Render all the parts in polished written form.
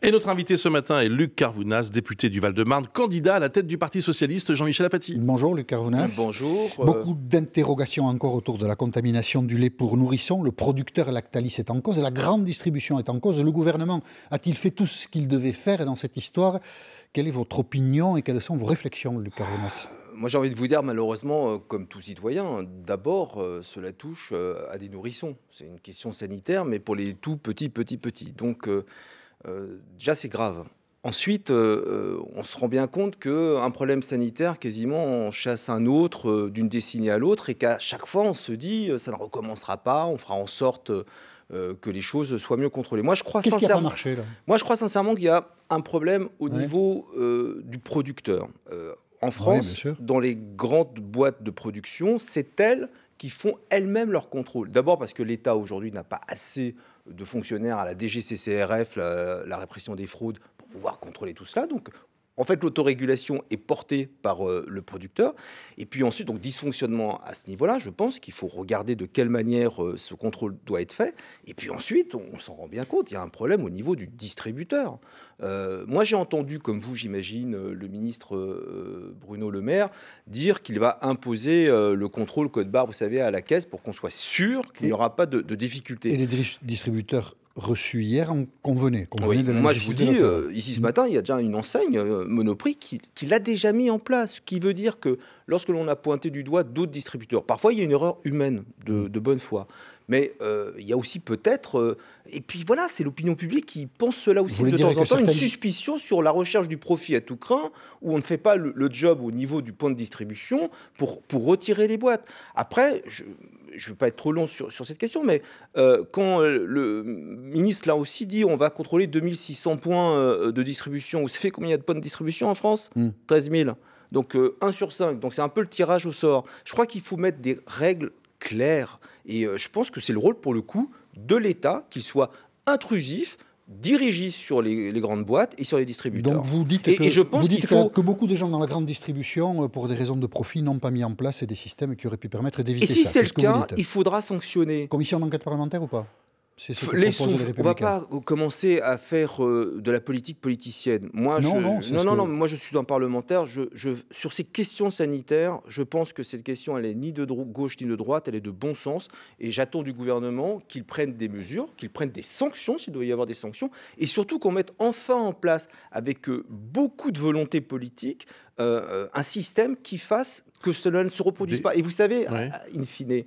Et notre invité ce matin est Luc Carvounas, député du Val-de-Marne, candidat à la tête du Parti socialiste. Jean-Michel Apathy. Bonjour Luc Carvounas. Bonjour. Beaucoup d'interrogations encore autour de la contamination du lait pour nourrissons. Le producteur Lactalis est en cause, la grande distribution est en cause. Le gouvernement a-t-il fait tout ce qu'il devait faire dans cette histoire? Quelle est votre opinion et quelles sont vos réflexions, Luc Carvounas? Moi, j'ai envie de vous dire, malheureusement, comme tout citoyen, d'abord, cela touche à des nourrissons. C'est une question sanitaire, mais pour les tout petits. Donc, déjà, c'est grave. Ensuite, on se rend bien compte qu'un problème sanitaire, quasiment, on chasse un autre d'une décennie à l'autre, et qu'à chaque fois, on se dit, ça ne recommencera pas, on fera en sorte que les choses soient mieux contrôlées. Moi, je crois Qu'est-ce qui n'a pas sincèrement, marché, là? moi, je crois sincèrement qu'il y a un problème au niveau du producteur. En France, dans les grandes boîtes de production, c'est elles qui font elles-mêmes leur contrôle. D'abord parce que l'État aujourd'hui n'a pas assez de fonctionnaires à la DGCCRF, la répression des fraudes, pour pouvoir contrôler tout cela. Donc, en fait, l'autorégulation est portée par le producteur. Et puis ensuite, donc, dysfonctionnement à ce niveau-là, je pense qu'il faut regarder de quelle manière ce contrôle doit être fait. Et puis ensuite, on s'en rend bien compte, il y a un problème au niveau du distributeur. Moi, j'ai entendu, comme vous, j'imagine, le ministre Bruno Le Maire dire qu'il va imposer le contrôle code barre, vous savez, à la caisse pour qu'on soit sûr qu'il n'y aura pas de difficultés. Et les distributeurs reçus hier en convenaient. Oui, moi, je vous dis, ici ce matin, il y a déjà une enseigne Monoprix qui l'a déjà mis en place. Ce qui veut dire que lorsque l'on a pointé du doigt d'autres distributeurs, parfois il y a une erreur humaine de bonne foi. Mais il y a aussi peut-être... et puis voilà, c'est l'opinion publique qui pense cela aussi de temps en temps, une suspicion sur la recherche du profit à tout crin, où on ne fait pas le job au niveau du point de distribution pour retirer les boîtes. Après, je ne veux pas être trop long sur cette question, mais quand le ministre l'a aussi dit, on va contrôler 2600 points de distribution. Vous savez combien il y a de points de distribution en France? 13 000. Donc 1 sur 5. Donc c'est un peu le tirage au sort. Je crois qu'il faut mettre des règles claires. Et je pense que c'est le rôle, pour le coup, de l'État, qu'il soit intrusif, dirigiste sur les grandes boîtes et sur les distributeurs. Donc vous dites, que beaucoup de gens dans la grande distribution, pour des raisons de profit, n'ont pas mis en place des systèmes qui auraient pu permettre d'éviter ça. Et si c'est le cas, il faudra sanctionner. Commission d'enquête parlementaire ou pas? On ne va pas commencer à faire de la politique politicienne. Moi, moi, je suis un parlementaire. Sur ces questions sanitaires, je pense que cette question, elle est ni de gauche ni de droite, elle est de bon sens. Et j'attends du gouvernement qu'il prenne des mesures, qu'il prenne des sanctions, s'il doit y avoir des sanctions, et surtout qu'on mette enfin en place, avec beaucoup de volonté politique, un système qui fasse que cela ne se reproduise pas. Et vous savez, in fine...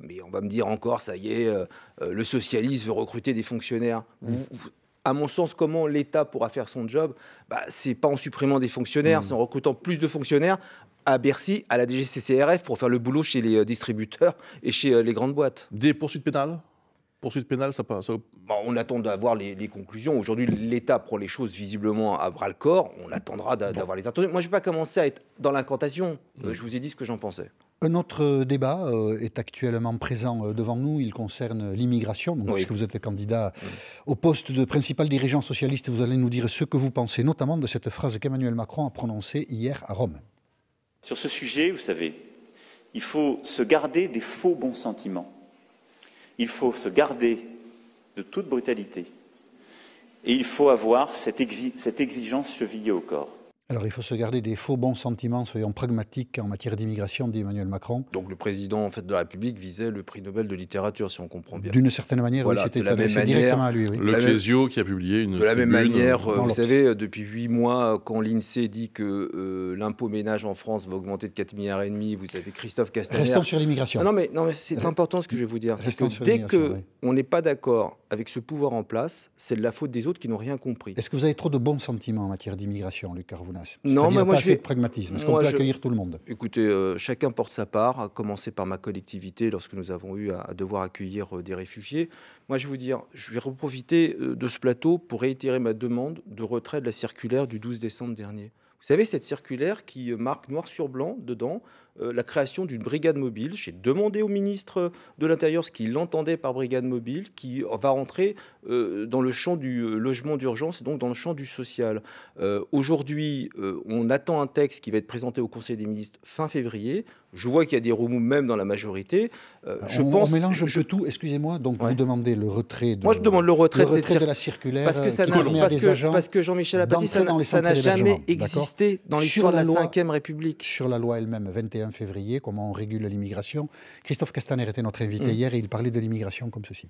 mais on va me dire encore, ça y est, le socialiste veut recruter des fonctionnaires. À mon sens, comment l'État pourra faire son job? C'est pas en supprimant des fonctionnaires, c'est en recrutant plus de fonctionnaires à Bercy, à la DGCCRF, pour faire le boulot chez les distributeurs et chez les grandes boîtes. Des poursuites pénales? Poursuite pénale, ça passe. On attend d'avoir les conclusions. Aujourd'hui, l'État prend les choses visiblement à bras-le-corps. On attendra d'avoir les intentions. Moi, je ne vais pas commencer à être dans l'incantation. Je vous ai dit ce que j'en pensais. Un autre débat est actuellement présent devant nous. Il concerne l'immigration. Puisque vous êtes candidat au poste de principal dirigeant socialiste, vous allez nous dire ce que vous pensez, notamment de cette phrase qu'Emmanuel Macron a prononcée hier à Rome. Sur ce sujet, vous savez, il faut se garder des faux bons sentiments. Il faut se garder de toute brutalité. Et il faut avoir cette exigence chevillée au corps. Alors il faut se garder des faux bons sentiments, soyons pragmatiques en matière d'immigration, dit Emmanuel Macron. Donc le président de la République visait le prix Nobel de littérature, si on comprend bien. D'une certaine manière, voilà, c'était directement à lui. Oui. Le Clésio qui a publié une De la même manière, vous savez, depuis 8 mois, quand l'INSEE dit que l'impôt ménage en France va augmenter de 4,5 milliards, vous avez Christophe Castaner... Restons sur l'immigration. Non, mais c'est important ce que je vais vous dire. C'est que dès qu'on n'est pas d'accord avec ce pouvoir en place, c'est de la faute des autres qui n'ont rien compris. Est-ce que vous avez trop de bons sentiments en matière d'immigration, Luc Carvounas? Non, mais moi je vais de pragmatisme. Est-ce qu'on peut accueillir tout le monde? Écoutez, chacun porte sa part, à commencer par ma collectivité lorsque nous avons eu à devoir accueillir des réfugiés. Moi, je vais vous dire, je vais profiter de ce plateau pour réitérer ma demande de retrait de la circulaire du 12 décembre dernier. Vous savez, cette circulaire qui marque noir sur blanc dedans la création d'une brigade mobile. J'ai demandé au ministre de l'Intérieur ce qu'il entendait par brigade mobile, qui va rentrer dans le champ du logement d'urgence et donc dans le champ du social. Aujourd'hui, on attend un texte qui va être présenté au Conseil des ministres fin février. Je vois qu'il y a des remous même dans la majorité. On mélange un peu tout, excusez-moi, donc vous demandez le retrait de... Moi je demande le retrait de la circulaire parce que Jean-Michel Apathy, ça n'a jamais existé dans l'histoire de la Ve République. Sur la loi elle-même, 21 février, comment on régule l'immigration. Christophe Castaner était notre invité hier et il parlait de l'immigration comme ceci.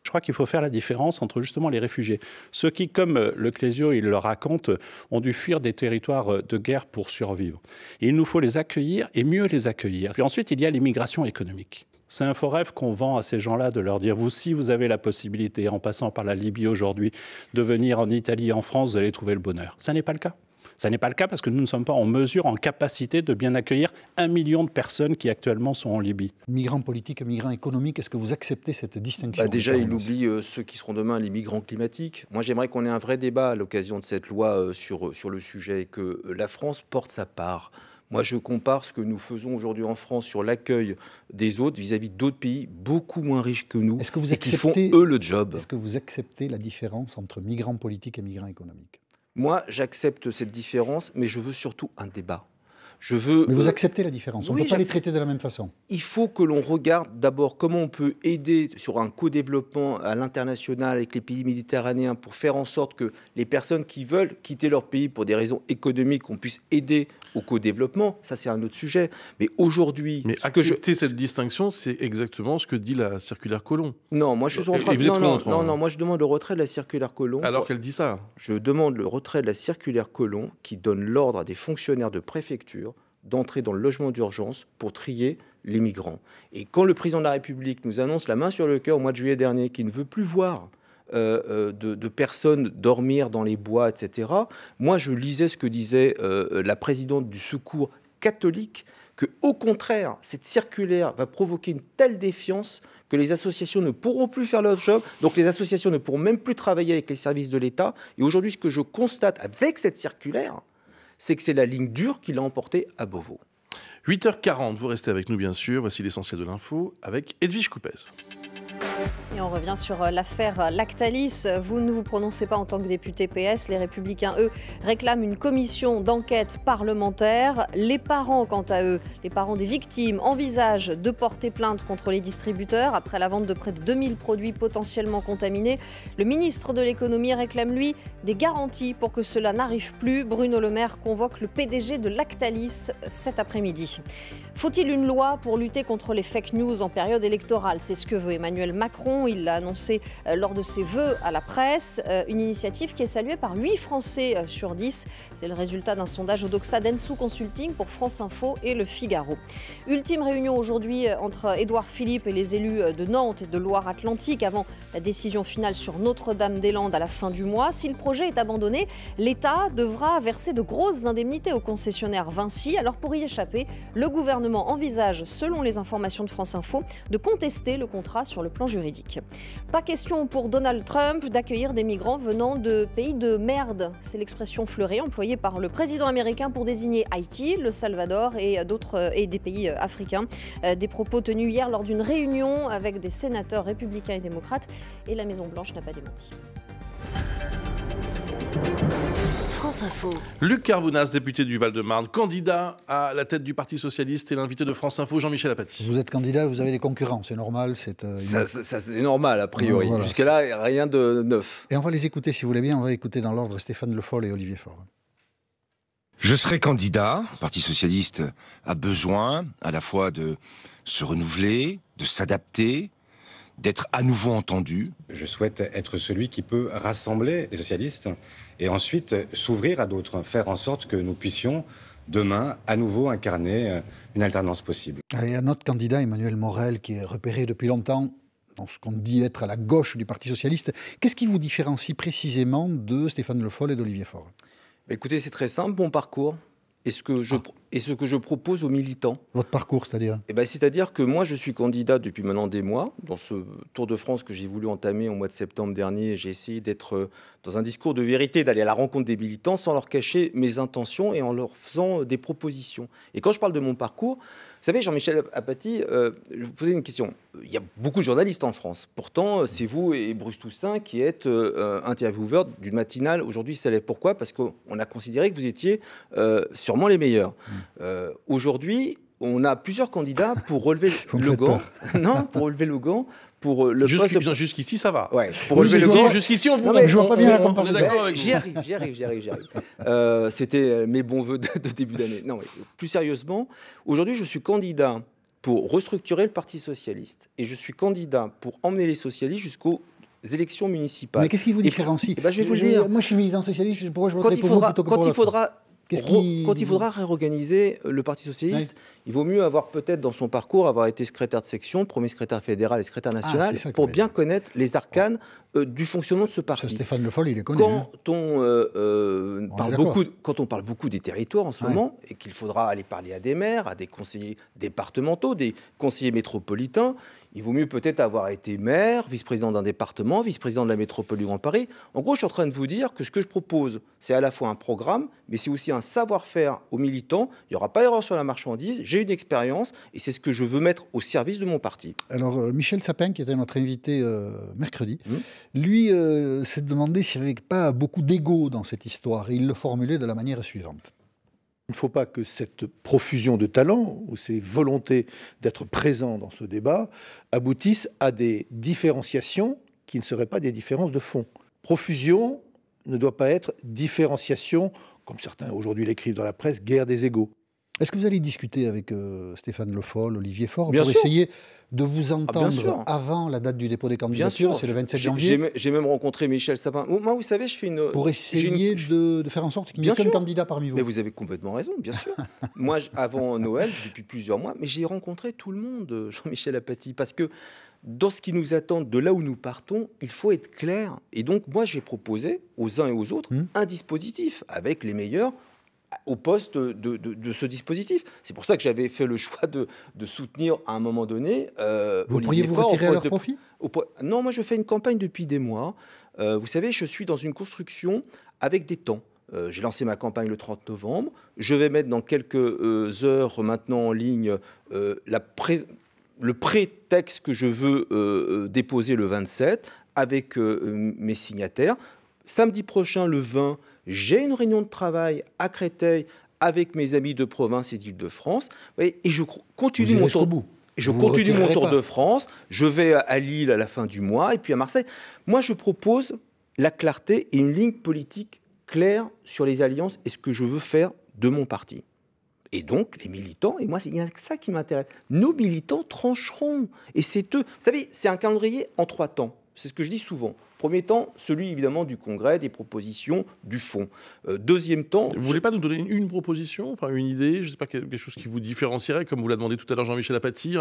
Je crois qu'il faut faire la différence entre justement les réfugiés. Ceux qui, comme le Clésio, il le raconte, ont dû fuir des territoires de guerre pour survivre. Et il nous faut les accueillir et mieux les accueillir. Puis ensuite, il y a l'immigration économique. C'est un faux rêve qu'on vend à ces gens-là de leur dire, si vous avez la possibilité, en passant par la Libye aujourd'hui, de venir en Italie, en France, vous allez trouver le bonheur. Ça n'est pas le cas. Ça n'est pas le cas parce que nous ne sommes pas en mesure, en capacité de bien accueillir 1 million de personnes qui actuellement sont en Libye. Migrants politiques, migrants économiques, est-ce que vous acceptez cette distinction ? Déjà, il oublie ceux qui seront demain les migrants climatiques. Moi, j'aimerais qu'on ait un vrai débat à l'occasion de cette loi sur le sujet et que la France porte sa part. Moi, je compare ce que nous faisons aujourd'hui en France sur l'accueil des autres vis-à-vis d'autres pays beaucoup moins riches que nous et qui font, eux, le job. Est-ce que vous acceptez la différence entre migrants politiques et migrants économiques ? Moi, j'accepte cette différence, mais je veux surtout un débat. Mais vous acceptez la différence, on ne peut pas les traiter de la même façon. Il faut que l'on regarde d'abord comment on peut aider sur un co-développement à l'international avec les pays méditerranéens pour faire en sorte que les personnes qui veulent quitter leur pays pour des raisons économiques, on puisse aider au co-développement. Ça, c'est un autre sujet. Mais aujourd'hui... Mais accepter cette distinction, c'est exactement ce que dit la circulaire Collomb. Non, moi, je suis moi, je demande le retrait de la circulaire Collomb. Alors qu'elle dit ça. Je demande le retrait de la circulaire Collomb qui donne l'ordre à des fonctionnaires de préfecture d'entrer dans le logement d'urgence pour trier les migrants. Et quand le président de la République nous annonce la main sur le cœur au mois de juillet dernier qu'il ne veut plus voir de personnes dormir dans les bois, etc., moi je lisais ce que disait la présidente du Secours catholique, que au contraire, cette circulaire va provoquer une telle défiance que les associations ne pourront plus faire leur job, donc les associations ne pourront même plus travailler avec les services de l'État. Et aujourd'hui, ce que je constate avec cette circulaire, c'est que c'est la ligne dure qui l'a emporté à Beauvau. 8h40, vous restez avec nous bien sûr. Voici l'essentiel de l'info avec Edwige Coupez. Et on revient sur l'affaire Lactalis. Vous ne vous prononcez pas en tant que député PS. Les Républicains, eux, réclament une commission d'enquête parlementaire. Les parents, quant à eux, les parents des victimes, envisagent de porter plainte contre les distributeurs après la vente de près de 2000 produits potentiellement contaminés. Le ministre de l'économie réclame, lui, des garanties pour que cela n'arrive plus. Bruno Le Maire convoque le PDG de Lactalis cet après-midi. Faut-il une loi pour lutter contre les fake news en période électorale ? C'est ce que veut Emmanuel Macron. Il l'a annoncé lors de ses vœux à la presse. Une initiative qui est saluée par 8 Français sur 10. C'est le résultat d'un sondage Odoxa Densu Consulting pour France Info et Le Figaro. Ultime réunion aujourd'hui entre Édouard Philippe et les élus de Nantes et de Loire-Atlantique avant la décision finale sur Notre-Dame-des-Landes à la fin du mois. Si le projet est abandonné, l'État devra verser de grosses indemnités au concessionnaire Vinci. Alors pour y échapper, le gouvernement envisage, selon les informations de France Info, de contester le contrat sur le plan juridique. Pas question pour Donald Trump d'accueillir des migrants venant de pays de merde. C'est l'expression fleurée employée par le président américain pour désigner Haïti, le Salvador et des pays africains. Des propos tenus hier lors d'une réunion avec des sénateurs républicains et démocrates, et la Maison-Blanche n'a pas démenti. France Info. Luc Carvounas, député du Val-de-Marne, candidat à la tête du Parti Socialiste, et l'invité de France Info, Jean-Michel Apathy. Vous êtes candidat, vous avez des concurrents, c'est normal. Ça, c'est normal, a priori. Voilà, jusqu'à-là, rien de neuf. Et on va les écouter, si vous voulez bien. On va écouter dans l'ordre Stéphane Le Foll et Olivier Faure. Je serai candidat. Le Parti Socialiste a besoin à la fois de se renouveler, de s'adapter, d'être à nouveau entendu. Je souhaite être celui qui peut rassembler les socialistes et ensuite s'ouvrir à d'autres, faire en sorte que nous puissions demain à nouveau incarner une alternance possible. Il y a un autre candidat, Emmanuel Morel, qui est repéré depuis longtemps dans ce qu'on dit être à la gauche du Parti Socialiste. Qu'est-ce qui vous différencie précisément de Stéphane Le Foll et d'Olivier Faure ? Écoutez, c'est très simple, mon parcours. et ce que je propose aux militants. Votre parcours, c'est-à-dire? C'est-à-dire que moi, je suis candidat depuis maintenant des mois. Dans ce Tour de France que j'ai voulu entamer au mois de septembre dernier, j'ai essayé d'être dans un discours de vérité, d'aller à la rencontre des militants sans leur cacher mes intentions et en leur faisant des propositions. Et quand je parle de mon parcours, vous savez, Jean-Michel Apathy, je vous posais une question. Il y a beaucoup de journalistes en France. Pourtant, c'est vous et Bruce Toussaint qui êtes intervieweurs d'une matinale. Aujourd'hui, ça l'est. Pourquoi? Parce qu'on a considéré que vous étiez sûrement les meilleurs. Aujourd'hui, on a plusieurs candidats pour relever le gant. Non, pour relever le gant. Pour le Jusqu'ici, ça va. Ouais, pour relever le gant. Jusqu'ici, on vous je vois pas bien la comparaison. J'y arrive. C'était mes bons voeux de début d'année. Non, mais plus sérieusement, aujourd'hui, je suis candidat pour restructurer le Parti socialiste. Et je suis candidat pour emmener les socialistes jusqu'aux élections municipales. Mais qu'est-ce qui vous différencie? Je vais vous le dire. Moi, je suis militant socialiste. Pourquoi je voterai pour vous plutôt que pour l'autre? Quand il faudra réorganiser le Parti socialiste, il vaut mieux avoir peut-être dans son parcours avoir été secrétaire de section, premier secrétaire fédéral et secrétaire national, pour bien connaître les arcanes du fonctionnement de ce parti. Stéphane Le Foll, il est connu. Quand on parle beaucoup des territoires en ce moment, et qu'il faudra aller parler à des maires, à des conseillers départementaux, des conseillers métropolitains, il vaut mieux peut-être avoir été maire, vice-président d'un département, vice-président de la métropole du Grand Paris. En gros, je suis en train de vous dire que ce que je propose, c'est à la fois un programme, mais c'est aussi un savoir-faire aux militants. Il n'y aura pas erreur sur la marchandise. J'ai une expérience et c'est ce que je veux mettre au service de mon parti. Alors, Michel Sapin, qui était notre invité mercredi, lui s'est demandé s'il n'y avait pas beaucoup d'ego dans cette histoire. Et il le formulait de la manière suivante. Il ne faut pas que cette profusion de talents ou ces volontés d'être présent dans ce débat aboutissent à des différenciations qui ne seraient pas des différences de fond. Profusion ne doit pas être différenciation, comme certains aujourd'hui l'écrivent dans la presse, guerre des égos. Est-ce que vous allez discuter avec Stéphane Le Foll, Olivier Faure, pour essayer de vous entendre avant la date du dépôt des candidatures? C'est le 27 janvier. J'ai même rencontré Michel Sapin. Moi, vous savez, je fais une... Pour essayer de faire en sorte qu'il n'y ait qu'un candidat parmi vous. Mais vous avez complètement raison, bien sûr. Moi, avant Noël, depuis plusieurs mois, mais j'ai rencontré tout le monde, Jean-Michel Apathy, parce que dans ce qui nous attend, de là où nous partons, il faut être clair. Et donc, moi, j'ai proposé aux uns et aux autres un dispositif avec les meilleurs au poste de ce dispositif. C'est pour ça que j'avais fait le choix de soutenir à un moment donné vous pourriez vous retirer à leur profit? Non, moi je fais une campagne depuis des mois. Vous savez, je suis dans une construction avec des temps. J'ai lancé ma campagne le 30 novembre. Je vais mettre dans quelques heures maintenant en ligne le pré-texte que je veux déposer le 27 avec mes signataires. Samedi prochain, le 20, j'ai une réunion de travail à Créteil avec mes amis de province et d'Île-de-France. Et je continue mon tour. Je continue mon tour de France. Je vais à Lille à la fin du mois et puis à Marseille. Moi, je propose la clarté et une ligne politique claire sur les alliances et ce que je veux faire de mon parti. Et donc, les militants, et moi, il y a que ça qui m'intéresse. Nos militants trancheront. Et c'est eux. Vous savez, c'est un calendrier en 3 temps. C'est ce que je dis souvent. Premier temps, celui évidemment du congrès, des propositions, du fond. Deuxième temps... Vous ne voulez pas nous donner une proposition, enfin une idée, je ne sais pas, quelque chose qui vous différencierait, comme vous l'a demandé tout à l'heure Jean-Michel Apathy.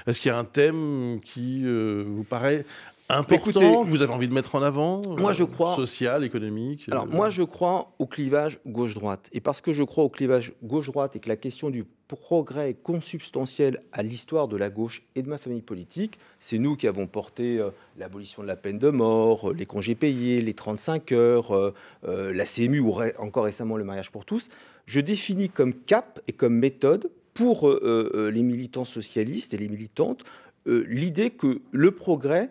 Est-ce qu'il y a un thème qui vous paraît important, que vous avez envie de mettre en avant, moi, je crois, social, économique? Alors, moi, je crois au clivage gauche-droite. Et parce que je crois au clivage gauche-droite et que la question du progrès est consubstantielle à l'histoire de la gauche et de ma famille politique, c'est nous qui avons porté l'abolition de la peine de mort, les congés payés, les 35 heures, la CMU ou encore récemment le mariage pour tous. Je définis comme cap et comme méthode pour les militants socialistes et les militantes l'idée que le progrès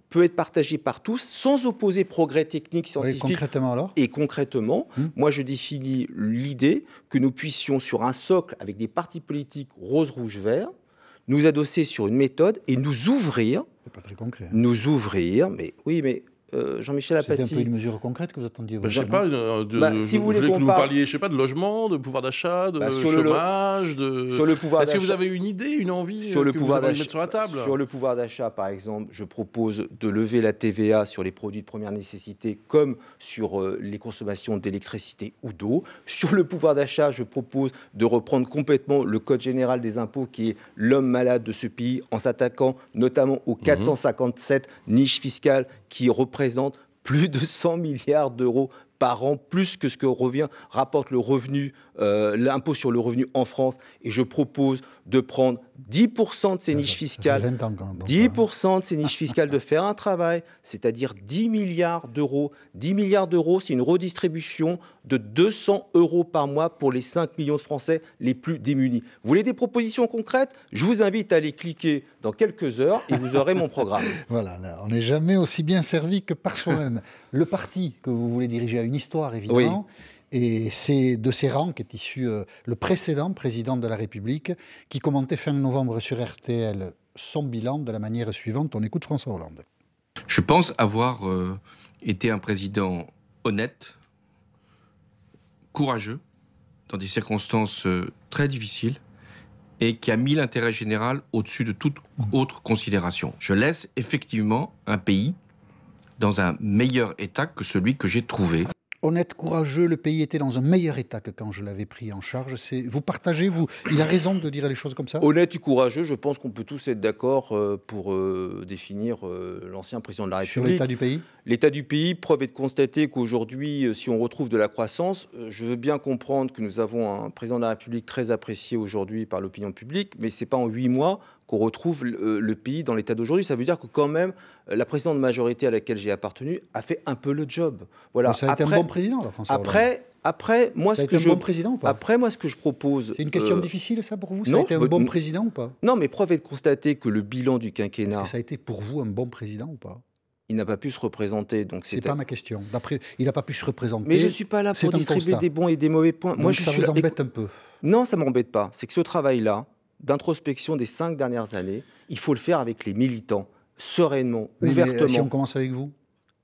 peut être partagé par tous, sans opposer progrès technique, scientifique. Oui, concrètement alors ? Et concrètement, moi je définis l'idée que nous puissions, sur un socle avec des partis politiques rose, rouge, vert, nous adosser sur une méthode et nous ouvrir. C'est pas très concret. Hein. Nous ouvrir, mais oui, mais Jean-Michel Apathy. C'est un peu une mesure concrète que vous attendiez. Je sais pas, si vous voulez que nous parliez, je sais pas, de logement, de pouvoir d'achat, de chômage, sur le pouvoir d'achat. Est-ce que vous avez une idée, une envie sur le pouvoir d'achat mettre sur la table? Sur le pouvoir d'achat, par exemple, je propose de lever la TVA sur les produits de première nécessité, comme sur les consommations d'électricité ou d'eau. Sur le pouvoir d'achat, je propose de reprendre complètement le code général des impôts, qui est l'homme malade de ce pays, en s'attaquant notamment aux 457 niches fiscales qui représentent plus de 100 milliards d'euros par an, plus que ce que rapporte le revenu, l'impôt sur le revenu en France. Et je propose de prendre 10% de ces niches fiscales, 10% de ces niches fiscales, de faire un travail, c'est-à-dire 10 milliards d'euros. 10 milliards d'euros, c'est une redistribution de 200 € par mois pour les 5 millions de Français les plus démunis. Vous voulez des propositions concrètes? Je vous invite à aller cliquer dans quelques heures et vous aurez mon programme. Voilà, là, on n'est jamais aussi bien servi que par soi-même. Le parti que vous voulez diriger a une histoire, évidemment. Oui. Et c'est de ces rangs qu'est issu le précédent président de la République qui commentait fin novembre sur RTL son bilan de la manière suivante. On écoute François Hollande. Je pense avoir été un président honnête, courageux, dans des circonstances très difficiles, et qui a mis l'intérêt général au-dessus de toute autre considération. Je laisse effectivement un pays dans un meilleur état que celui que j'ai trouvé. Honnête, courageux, le pays était dans un meilleur état que quand je l'avais pris en charge. Vous partagez, il a raison de dire les choses comme ça? Honnête et courageux, je pense qu'on peut tous être d'accord pour définir l'ancien président de la République. Sur l'état du pays? L'état du pays, preuve est de constater qu'aujourd'hui, si on retrouve de la croissance, je veux bien comprendre que nous avons un président de la République très apprécié aujourd'hui par l'opinion publique, mais ce n'est pas en 8 mois qu'on retrouve le pays dans l'état d'aujourd'hui. Ça veut dire que quand même, la présidente majorité à laquelle j'ai appartenu a fait un peu le job. Voilà. Ça a été un bon président, là, François Hollande. Après, moi, ça a été un bon président ou pas? Après, moi, ce que je propose... C'est une question difficile, ça, pour vous? Ça a été un bon président ou pas? Non, mais preuve est de constater que le bilan du quinquennat... Est-ce que ça a été pour vous un bon président ou pas? Il n'a pas pu se représenter. C'est pas ma question. Il n'a pas pu se représenter. Mais je ne suis pas là pour distribuer des bons et des mauvais points. Moi, ça vous embête un peu? Non, ça ne m'embête pas. C'est que ce travail-là, d'introspection des 5 dernières années, il faut le faire avec les militants, sereinement, ouvertement. Mais si on commence avec vous?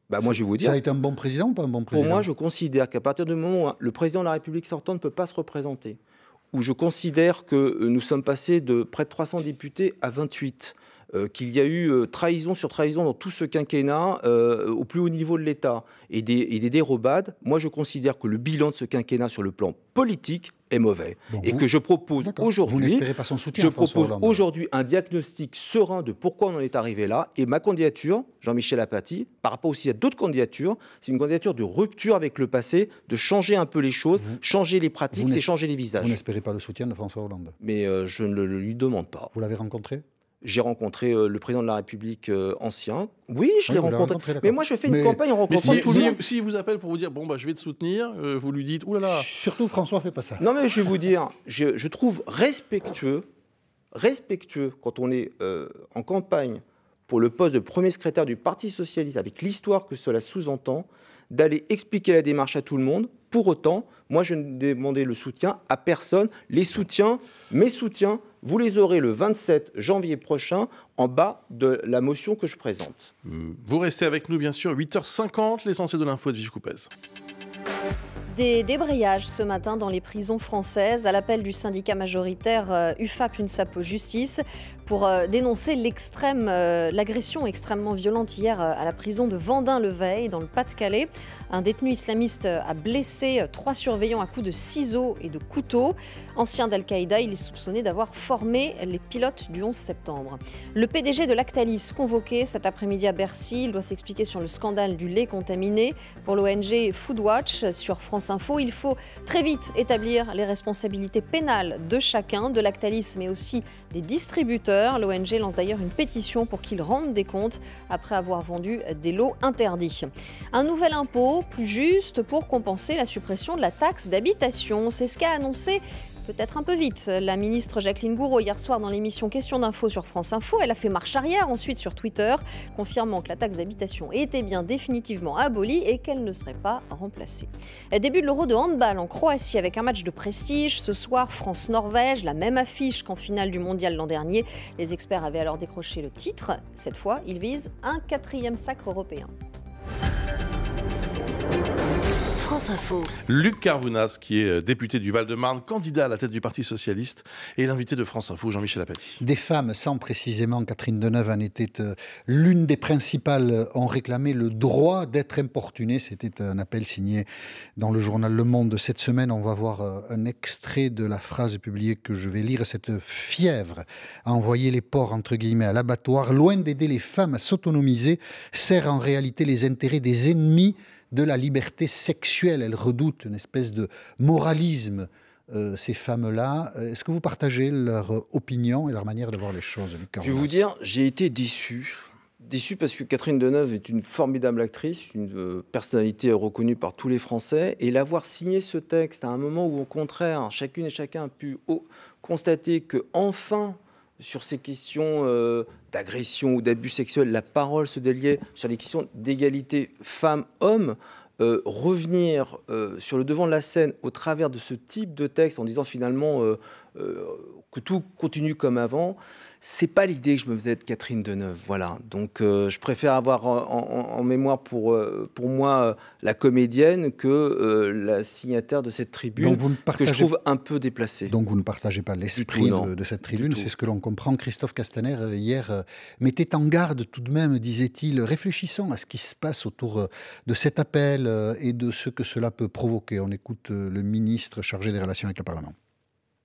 Moi, je vais vous dire. Ça a été un bon président ou pas un bon président? Pour moi, je considère qu'à partir du moment où le président de la République sortant ne peut pas se représenter, où je considère que nous sommes passés de près de 300 députés à 28, qu'il y a eu trahison sur trahison dans tout ce quinquennat au plus haut niveau de l'État et des dérobades, moi je considère que le bilan de ce quinquennat sur le plan politique est mauvais. Que je propose aujourd'hui, un diagnostic serein de pourquoi on en est arrivé là. Et ma candidature, Jean-Michel Apathy, par rapport aussi à d'autres candidatures, c'est une candidature de rupture avec le passé, de changer un peu les choses, changer les pratiques, c'est changer les visages. Vous n'espérez pas le soutien de François Hollande? Mais je ne le lui demande pas. Vous l'avez rencontré? J'ai rencontré le président de la République ancien. Oui, je l'ai rencontré. Mais moi, je fais une campagne en rencontrant tout le monde. S'il vous appelle pour vous dire, je vais te soutenir, vous lui dites, ouh là là. Surtout, François, fait pas ça. Non, mais je vais vous dire, je trouve respectueux quand on est en campagne pour le poste de premier secrétaire du Parti socialiste, avec l'histoire que cela sous-entend, d'aller expliquer la démarche à tout le monde. Pour autant, moi, je ne demandais le soutien à personne. Les soutiens, mes soutiens, vous les aurez le 27 janvier prochain en bas de la motion que je présente. Vous restez avec nous, bien sûr. 8h50, l'essentiel de l'info de Edwige Coupez. Des débrayages ce matin dans les prisons françaises à l'appel du syndicat majoritaire UFAP-UNSAPO Justice pour dénoncer l'agression extrêmement violente hier à la prison de Vendin-le-Veil dans le Pas-de-Calais. Un détenu islamiste a blessé 3 surveillants à coups de ciseaux et de couteaux. Ancien d'Al-Qaïda, il est soupçonné d'avoir formé les pilotes du 11 septembre. Le PDG de Lactalis, convoqué cet après-midi à Bercy, il doit s'expliquer sur le scandale du lait contaminé. Pour l'ONG Foodwatch, sur France Info, il faut très vite établir les responsabilités pénales de chacun, de Lactalis, mais aussi des distributeurs. L'ONG lance d'ailleurs une pétition pour qu'ils rendent des comptes après avoir vendu des lots interdits. Un nouvel impôt, plus juste, pour compenser la suppression de la taxe d'habitation. C'est ce qu'a annoncé peut-être un peu vite la ministre Jacqueline Gourault hier soir dans l'émission Question d'info sur France Info. Elle a fait marche arrière ensuite sur Twitter, confirmant que la taxe d'habitation était bien définitivement abolie et qu'elle ne serait pas remplacée. Début de l'Euro de handball en Croatie avec un match de prestige. Ce soir, France-Norvège, la même affiche qu'en finale du mondial l'an dernier. Les experts avaient alors décroché le titre. Cette fois, ils visent un 4e sacre européen. France Info. Luc Carvounas, qui est député du Val-de-Marne, candidat à la tête du Parti socialiste, et l'invité de France Info, Jean-Michel Apathy. Des femmes, sans précisément Catherine Deneuve en était l'une des principales, ont réclamé le droit d'être importunées. C'était un appel signé dans le journal Le Monde cette semaine. On va voir un extrait de la phrase publiée que je vais lire. Cette fièvre à envoyer les porcs, entre guillemets, à l'abattoir, loin d'aider les femmes à s'autonomiser, sert en réalité les intérêts des ennemis de la liberté sexuelle. Elles redoutent une espèce de moralisme, ces femmes-là. Est-ce que vous partagez leur opinion et leur manière de voir les choses, Luc Carvounas ? Je vais vous dire, j'ai été déçu. Déçu parce que Catherine Deneuve est une formidable actrice, une personnalité reconnue par tous les Français. Et l'avoir signé ce texte à un moment où, au contraire, chacune et chacun a pu constater que, enfin, sur ces questions d'agression ou d'abus sexuels, la parole se déliait sur les questions d'égalité femmes-hommes. Revenir sur le devant de la scène au travers de ce type de texte en disant finalement que tout continue comme avant, c'est pas l'idée que je me faisais de Catherine Deneuve. Voilà. Donc je préfère avoir en mémoire pour moi la comédienne que la signataire de cette tribune, que je trouve un peu déplacée. Donc vous ne partagez pas l'esprit de cette tribune, c'est ce que l'on comprend. Christophe Castaner, hier, mettait en garde tout de même, disait-il, réfléchissons à ce qui se passe autour de cet appel et de ce que cela peut provoquer. On écoute le ministre chargé des relations avec le Parlement.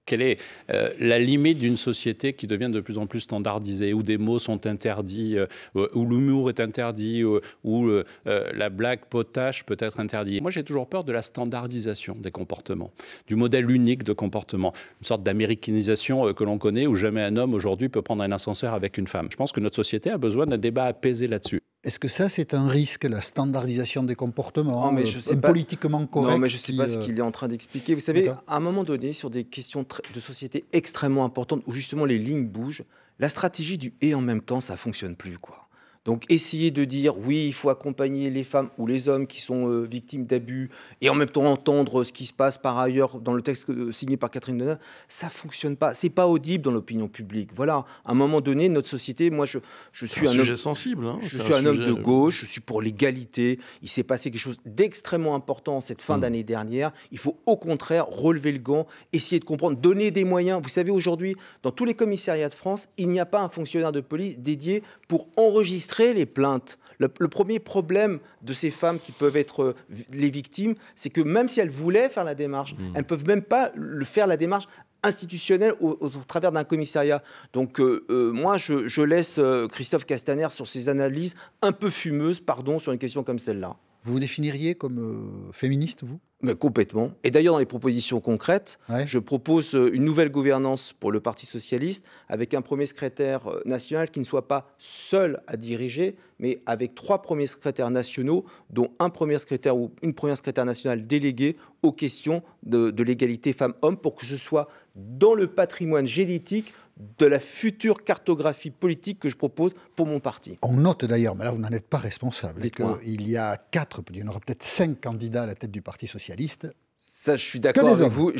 Quelle est la limite d'une société qui devient de plus en plus standardisée, où des mots sont interdits, où l'humour est interdit, où la blague potache peut être interdite. Moi, j'ai toujours peur de la standardisation des comportements, du modèle unique de comportement, une sorte d'américanisation que l'on connaît, où jamais un homme aujourd'hui peut prendre un ascenseur avec une femme. Je pense que notre société a besoin d'un débat apaisé là-dessus. Est-ce que ça, c'est un risque, la standardisation des comportements, politiquement correct? Non, mais je ne sais pas ce qu'il est en train d'expliquer. Vous savez, à un moment donné, sur des questions de société extrêmement importantes, où justement les lignes bougent, la stratégie du « et en même temps », ça ne fonctionne plus, quoi. Donc, essayer de dire, oui, il faut accompagner les femmes ou les hommes qui sont victimes d'abus et en même temps entendre ce qui se passe par ailleurs dans le texte signé par Catherine Deneuve, ça ne fonctionne pas. Ce n'est pas audible dans l'opinion publique. Voilà, à un moment donné, notre société, moi, je suis un sujet homme sensible. Hein, je suis un homme de gauche, je suis pour l'égalité. Il s'est passé quelque chose d'extrêmement important cette fin d'année dernière. Il faut au contraire relever le gant, essayer de comprendre, donner des moyens. Vous savez, aujourd'hui, dans tous les commissariats de France, il n'y a pas un fonctionnaire de police dédié pour enregistrer les plaintes. Le premier problème de ces femmes qui peuvent être les victimes, c'est que même si elles voulaient faire la démarche, elles ne peuvent même pas faire la démarche institutionnelle au travers d'un commissariat. Donc moi, je laisse Christophe Castaner sur ses analyses un peu fumeuses, sur une question comme celle-là. Vous vous définiriez comme féministe, vous ? Mais complètement. Et d'ailleurs, dans les propositions concrètes, je propose une nouvelle gouvernance pour le Parti socialiste, avec un premier secrétaire national qui ne soit pas seul à diriger, mais avec 3 premiers secrétaires nationaux, dont un premier secrétaire ou une première secrétaire nationale déléguée aux questions de l'égalité femmes-hommes, pour que ce soit dans le patrimoine génétique de la future cartographie politique que je propose pour mon parti. On note d'ailleurs, mais là vous n'en êtes pas responsable, qu'il y a 4, il y en aura peut-être 5 candidats à la tête du Parti socialiste. Ça, je suis d'accord avec vous.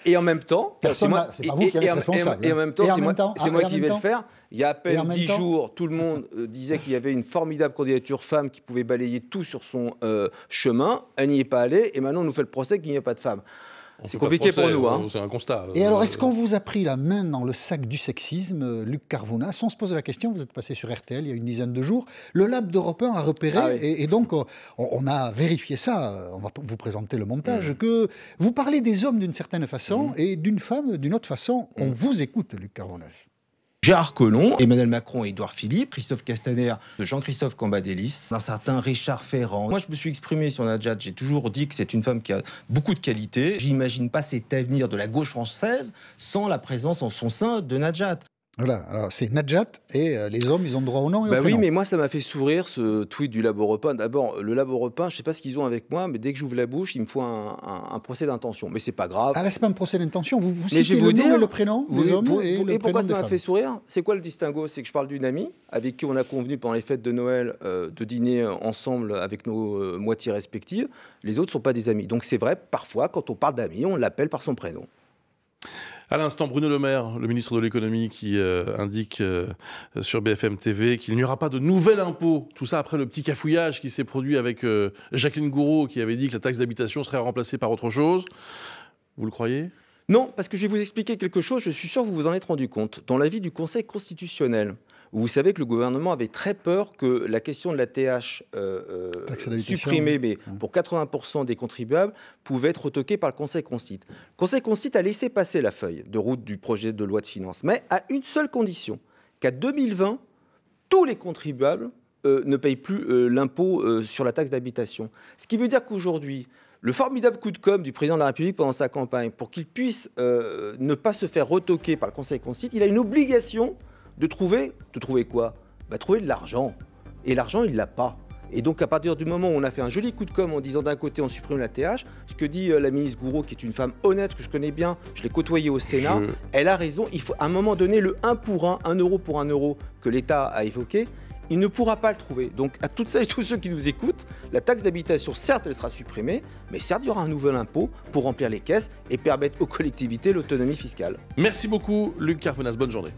Et en même temps, c'est moi qui vais le faire. Il y a à peine 10 jours, tout le monde disait qu'il y avait une formidable candidature femme qui pouvait balayer tout sur son chemin. Elle n'y est pas allée et maintenant on nous fait le procès qu'il n'y a pas de femme. C'est compliqué pour nous. Hein. C'est un constat. Et alors, est-ce qu'on vous a pris la main dans le sac du sexisme, Luc Carvounas? On se pose la question, vous êtes passé sur RTL il y a une dizaine de jours. Le Lab d'Europe 1 a repéré, et donc on a vérifié ça, on va vous présenter le montage, que vous parlez des hommes d'une certaine façon et d'une femme d'une autre façon. On vous écoute, Luc Carvounas. Gérard Collomb, Emmanuel Macron et Édouard Philippe, Christophe Castaner, Jean-Christophe Cambadélis, un certain Richard Ferrand. Moi, je me suis exprimé sur Najat. J'ai toujours dit que c'est une femme qui a beaucoup de qualités. J'imagine pas cet avenir de la gauche française sans la présence en son sein de Najat. Voilà, alors c'est Najat et les hommes, ils ont droit au nom et au prénom. Oui, mais moi, ça m'a fait sourire ce tweet du Lab Europe 1. D'abord, le Lab Europe 1, je ne sais pas ce qu'ils ont avec moi, mais dès que j'ouvre la bouche, il me faut un procès d'intention. Mais c'est pas grave. Ah là, c'est pas un procès d'intention. Vous citez le nom et le prénom des hommes et le prénom des femmes. Et pourquoi ça m'a fait sourire? C'est quoi le distinguo? C'est que je parle d'une amie avec qui on a convenu pendant les fêtes de Noël de dîner ensemble avec nos moitiés respectives. Les autres ne sont pas des amis. Donc c'est vrai, parfois, quand on parle d'amis, on l'appelle par son prénom. À l'instant, Bruno Le Maire, le ministre de l'économie, qui indique sur BFM TV qu'il n'y aura pas de nouvel impôt. Tout ça après le petit cafouillage qui s'est produit avec Jacqueline Gourault, qui avait dit que la taxe d'habitation serait remplacée par autre chose. Vous le croyez ? Non, parce que je vais vous expliquer quelque chose, je suis sûr que vous vous en êtes rendu compte. Dans l'avis du Conseil constitutionnel, vous savez que le gouvernement avait très peur que la question de la TH supprimée mais pour 80% des contribuables pouvait être retoquée par le Conseil constitue. Le Conseil constitue a laissé passer la feuille de route du projet de loi de finances, mais à une seule condition, qu'à 2020, tous les contribuables ne payent plus l'impôt sur la taxe d'habitation. Ce qui veut dire qu'aujourd'hui, le formidable coup de com' du président de la République pendant sa campagne, pour qu'il puisse ne pas se faire retoquer par le Conseil constitutionnel, il a une obligation de trouver quoi ? Trouver de l'argent. Et l'argent, il ne l'a pas. Et donc, à partir du moment où on a fait un joli coup de com' en disant d'un côté, on supprime la TH, ce que dit la ministre Gourault, qui est une femme honnête, que je connais bien, je l'ai côtoyée au Sénat, elle a raison. Il faut à un moment donné le 1 pour 1, 1 euro pour 1 euro que l'État a évoqué. Il ne pourra pas le trouver. Donc, à toutes celles et tous ceux qui nous écoutent, la taxe d'habitation, certes, elle sera supprimée, mais certes, il y aura un nouvel impôt pour remplir les caisses et permettre aux collectivités l'autonomie fiscale. Merci beaucoup, Luc Carpenas. Bonne journée.